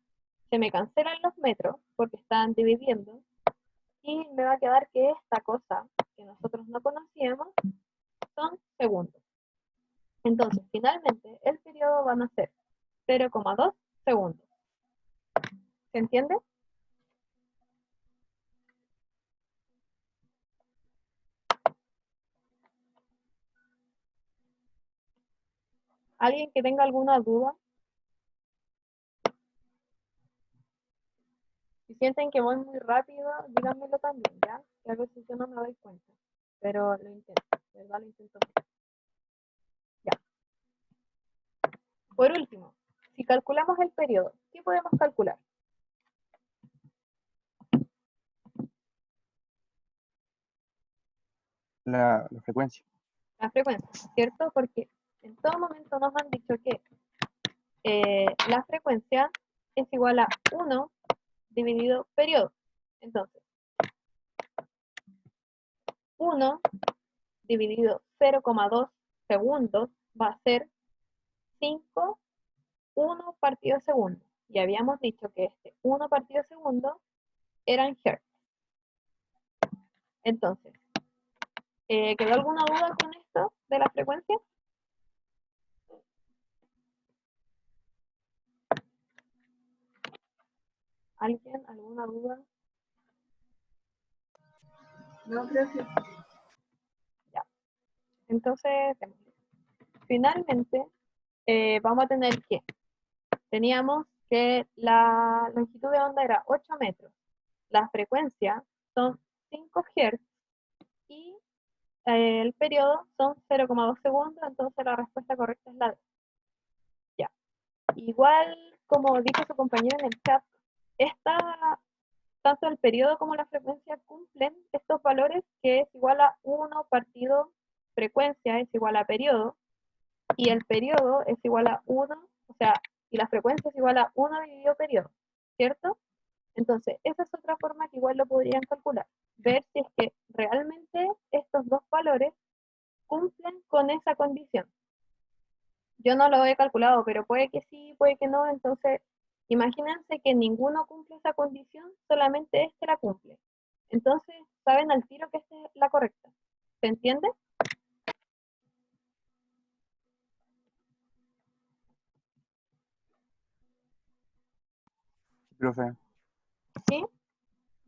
se me cancelan los metros porque están dividiendo, y me va a quedar que esta cosa que nosotros no conocíamos son segundos. Entonces, finalmente, el periodo van a ser 0,2 segundos. ¿Se entiende? ¿Alguien que tenga alguna duda? Si sienten que voy muy rápido, díganmelo también, ¿ya? Que a veces yo no me doy cuenta. Pero lo intento, ¿verdad? Lo intento mucho. Ya. Por último, si calculamos el periodo, ¿qué podemos calcular? La frecuencia. La frecuencia, ¿cierto? Porque en todo momento nos han dicho que la frecuencia es igual a 1 dividido periodo. Entonces, 1 dividido 0,2 segundos va a ser 5, 1 partido segundo. Y habíamos dicho que este 1 partido segundo eran hertz. Entonces, ¿quedó alguna duda con esto de la frecuencia? ¿Alguien? ¿Alguna duda? No, creo que Ya. Entonces, finalmente, vamos a tener que, teníamos que la longitud de onda era 8 metros, la frecuencia son 5 Hz y el periodo son 0,2 segundos, entonces la respuesta correcta es la D. Ya. Igual, como dijo su compañero en el chat, tanto el periodo como la frecuencia cumplen estos valores, que es igual a 1 partido frecuencia es igual a periodo, y el periodo es igual a 1, o sea, y la frecuencia es igual a 1 dividido periodo, ¿cierto? Entonces, esa es otra forma que igual lo podrían calcular, ver si es que realmente estos dos valores cumplen con esa condición. Yo no lo he calculado, pero puede que sí, puede que no, entonces imagínense que ninguno cumple esa condición, solamente este la cumple. Entonces, saben al tiro que esta es la correcta. ¿Se entiende? Profe, ¿Sí?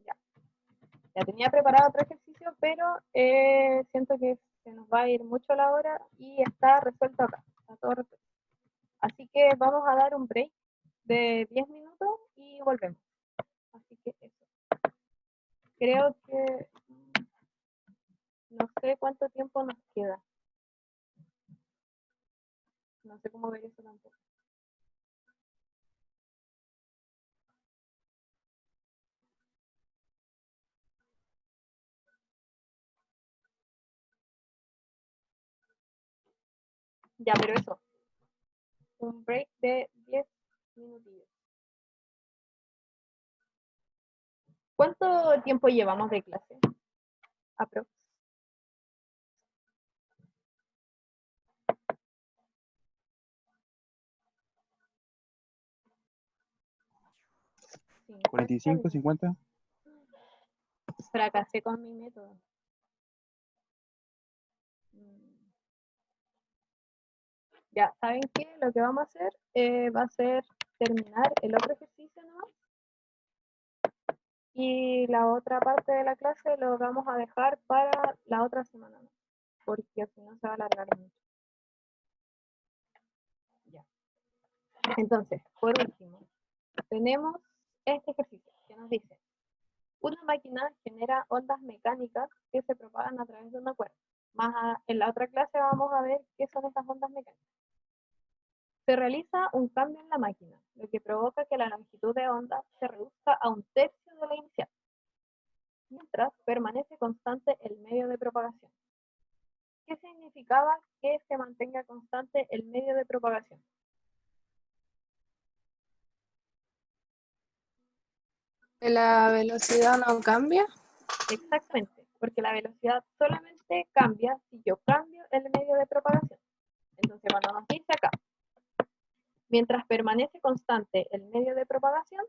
Ya. Ya tenía preparado otro ejercicio, pero siento que se nos va a ir mucho la hora y está resuelto acá. Está todo resuelto. Así que vamos a dar un break de 10 minutos y volvemos. Así que eso. Creo que no sé cuánto tiempo nos queda. No sé cómo ver eso tampoco. Ya, pero eso. Un break de 10 minutillos. ¿Cuánto tiempo llevamos de clase? Aprox. Sí, 45, 50. fracasé con mi método. Ya, ¿saben qué? Lo que vamos a hacer va a ser terminar el otro ejercicio nomás. Y la otra parte de la clase lo vamos a dejar para la otra semana, ¿no? Porque si no se va a alargar mucho. Ya. Entonces, por último, tenemos este ejercicio que nos dice: una máquina genera ondas mecánicas que se propagan a través de una cuerda. En la otra clase vamos a ver qué son estas ondas mecánicas. Se realiza un cambio en la máquina, lo que provoca que la longitud de onda se reduzca a un tercio de la inicial, mientras permanece constante el medio de propagación. ¿Qué significaba que se mantenga constante el medio de propagación? La velocidad no cambia. Exactamente, porque la velocidad solamente cambia si yo cambio el medio de propagación. Entonces, cuando nos dice acá, mientras permanece constante el medio de propagación,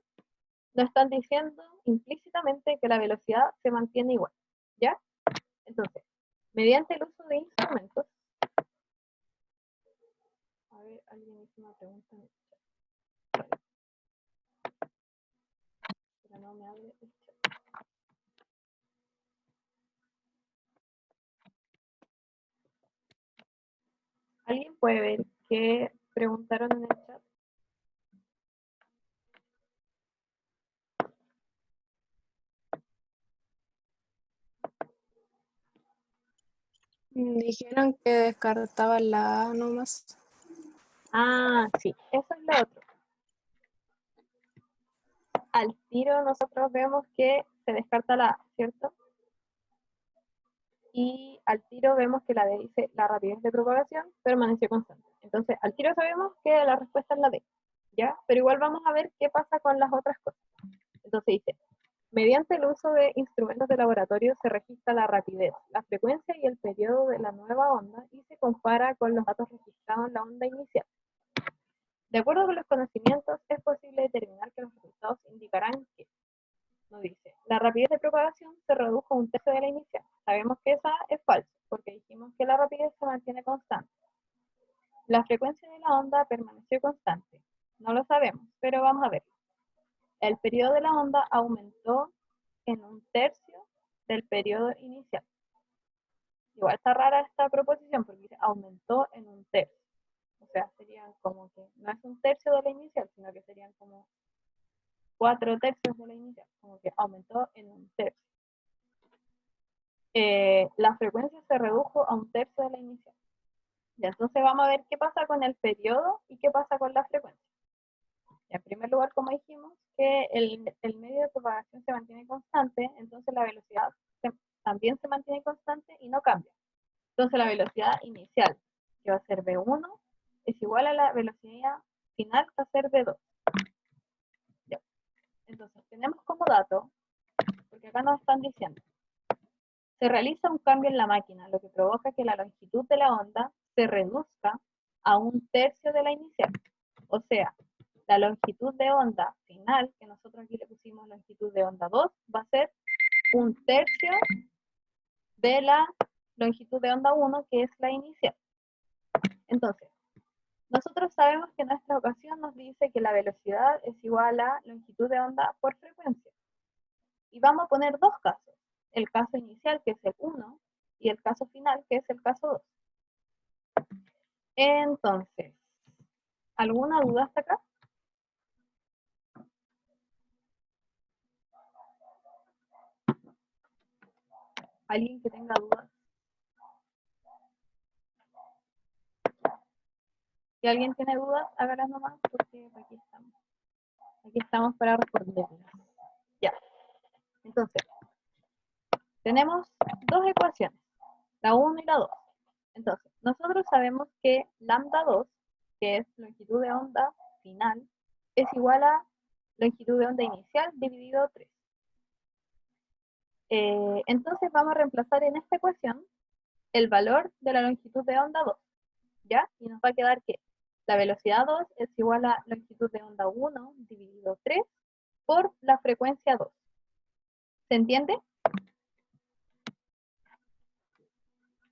nos están diciendo implícitamente que la velocidad se mantiene igual, ¿ya? Entonces, mediante el uso de instrumentos, a ver, alguien hizo una pregunta en el chat, pero no me abre el chat. ¿Alguien puede ver qué preguntaron en el chat? Dijeron que descartaban la A nomás. Ah, sí, eso es lo otro. Al tiro nosotros vemos que se descarta la A, ¿cierto? Y al tiro vemos que la D dice la rapidez de propagación permaneció constante. Entonces, al tiro sabemos que la respuesta es la D, ¿ya? Pero igual vamos a ver qué pasa con las otras cosas. Entonces dice, mediante el uso de instrumentos de laboratorio se registra la rapidez, la frecuencia y el periodo de la nueva onda y se compara con los datos registrados en la onda inicial. De acuerdo con los conocimientos, es posible determinar que los resultados indicarán que, nos dice, la rapidez de propagación se redujo a un tercio de la inicial. Sabemos que esa es falsa, porque dijimos que la rapidez se mantiene constante. La frecuencia de la onda permaneció constante. No lo sabemos, pero vamos a ver. El periodo de la onda aumentó en un tercio del periodo inicial. Igual está rara esta proposición, porque dice aumentó en un tercio. O sea, serían como que, no es un tercio de la inicial, sino que serían como 4 tercios de la inicial, como que aumentó en un tercio. la frecuencia se redujo a un tercio de la inicial. Y entonces vamos a ver qué pasa con el periodo y qué pasa con la frecuencia. En primer lugar, como dijimos, que el medio de propagación se mantiene constante, entonces la velocidad también se mantiene constante y no cambia. Entonces la velocidad inicial, que va a ser v1, es igual a la velocidad final, que va a ser v2. Ya. Entonces tenemos como dato, porque acá nos están diciendo, se realiza un cambio en la máquina, lo que provoca que la longitud de la onda se reduzca a un tercio de la inicial. O sea, la longitud de onda final, que nosotros aquí le pusimos longitud de onda 2, va a ser un tercio de la longitud de onda 1, que es la inicial. Entonces, nosotros sabemos que nuestra ecuación nos dice que la velocidad es igual a longitud de onda por frecuencia. Y vamos a poner dos casos. El caso inicial, que es el 1, y el caso final, que es el caso 2. Entonces, ¿alguna duda hasta acá? ¿Alguien que tenga dudas? Si alguien tiene dudas, hágalas nomás, porque aquí estamos. Aquí estamos para responderlas. Ya. Entonces, tenemos dos ecuaciones, la 1 y la 2. Entonces, nosotros sabemos que lambda 2, que es longitud de onda final, es igual a longitud de onda inicial dividido 3. Entonces vamos a reemplazar en esta ecuación el valor de la longitud de onda 2, ¿ya? Y nos va a quedar que la velocidad 2 es igual a longitud de onda 1 dividido 3 por la frecuencia 2. ¿Se entiende?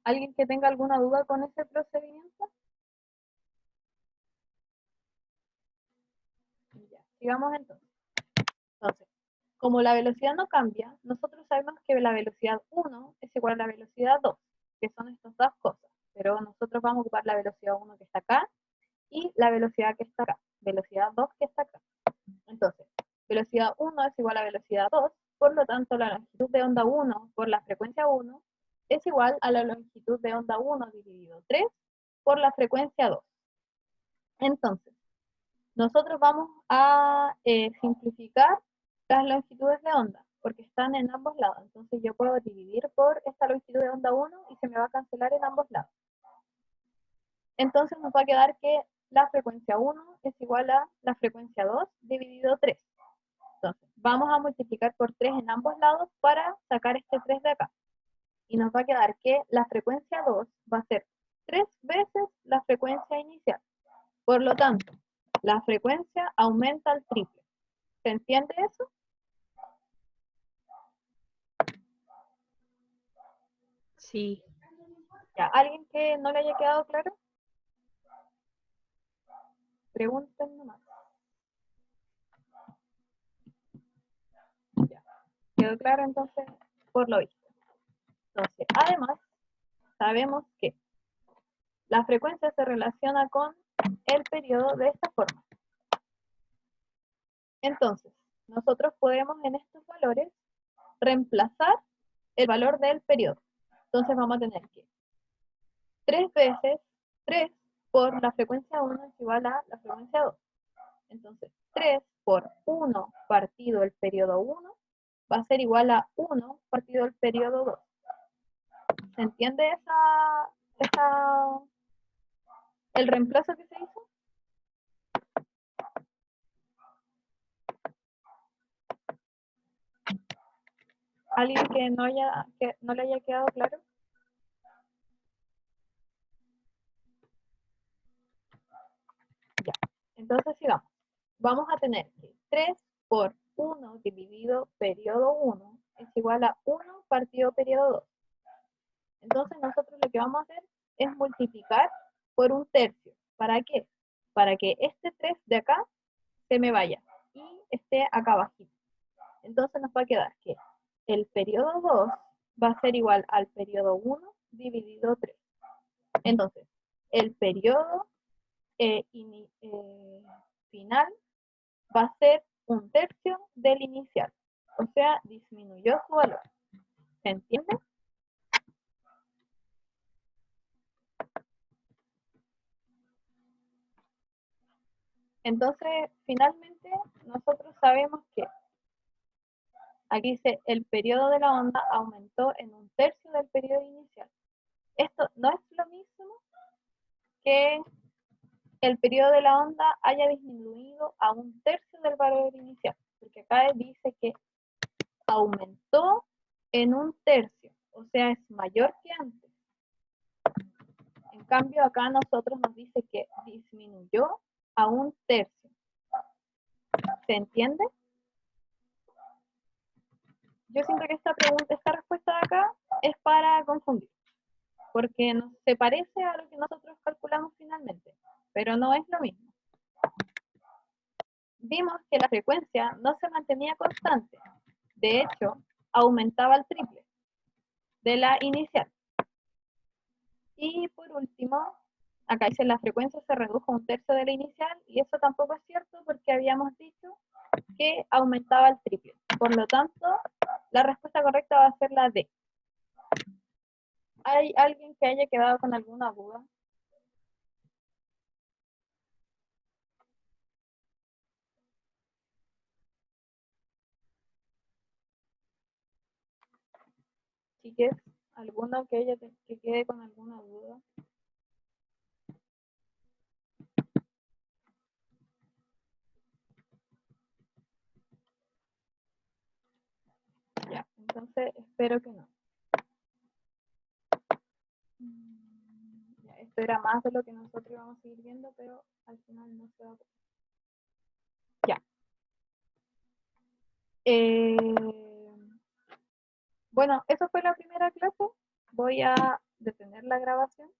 ¿Alguien que tenga alguna duda con ese procedimiento? Ya, sigamos entonces. Entonces, como la velocidad no cambia, nosotros sabemos que la velocidad 1 es igual a la velocidad 2, que son estas dos cosas. Pero nosotros vamos a ocupar la velocidad 1 que está acá y la velocidad que está acá, velocidad 2 que está acá. Entonces, velocidad 1 es igual a velocidad 2, por lo tanto la longitud de onda 1 por la frecuencia 1 es igual a la longitud de onda 1 dividido 3 por la frecuencia 2. Entonces, nosotros vamos a simplificar las longitudes de onda, porque están en ambos lados. Entonces yo puedo dividir por esta longitud de onda 1 y se me va a cancelar en ambos lados. Entonces nos va a quedar que la frecuencia 1 es igual a la frecuencia 2 dividido 3. Entonces, vamos a multiplicar por 3 en ambos lados para sacar este 3 de acá. Y nos va a quedar que la frecuencia 2 va a ser 3 veces la frecuencia inicial. Por lo tanto, la frecuencia aumenta al triple. ¿Se entiende eso? Sí. Ya, ¿alguien que no le haya quedado claro? Pregunten nomás. Ya. ¿Quedó claro entonces? Por lo visto. Entonces, además, sabemos que la frecuencia se relaciona con el periodo de esta forma. Entonces, nosotros podemos en estos valores reemplazar el valor del periodo. Entonces vamos a tener que 3 veces 3 por la frecuencia 1 es igual a la frecuencia 2. Entonces, 3 por 1 partido el periodo 1 va a ser igual a 1 partido el periodo 2. ¿Se entiende el reemplazo que se hizo? ¿Alguien que no le haya quedado claro? Ya, entonces sigamos. Vamos a tener que 3 por 1 dividido periodo 1 es igual a 1 partido periodo 2. Entonces nosotros lo que vamos a hacer es multiplicar por un tercio. ¿Para qué? Para que este 3 de acá se me vaya y esté acá abajito. Entonces nos va a quedar que el periodo 2 va a ser igual al periodo 1 dividido 3. Entonces, el periodo final va a ser un tercio del inicial. O sea, disminuyó su valor. ¿Se entiende? Entonces, finalmente, nosotros sabemos que aquí dice, el periodo de la onda aumentó en 1/3 del periodo inicial. Esto no es lo mismo que el periodo de la onda haya disminuido a 1/3 del valor inicial, porque acá dice que aumentó en 1/3, o sea, es mayor que antes. En cambio, acá a nosotros nos dice que disminuyó a 1/3. ¿Se entiende? Yo siento que esta respuesta de acá es para confundir, porque se parece a lo que nosotros calculamos finalmente, pero no es lo mismo. Vimos que la frecuencia no se mantenía constante, de hecho, aumentaba al triple de la inicial. Y por último, acá dice la frecuencia se redujo a 1/3 de la inicial, y eso tampoco es cierto porque habíamos dicho que aumentaba al triple. Por lo tanto, la respuesta correcta va a ser la D. ¿Hay alguien que haya quedado con alguna duda? Chiques, ¿alguno que quede con alguna duda? Ya, entonces espero que no. Ya, esto era más de lo que nosotros íbamos a seguir viendo, pero al final no se va a poder. Ya. Bueno, eso fue la primera clase. Voy a detener la grabación.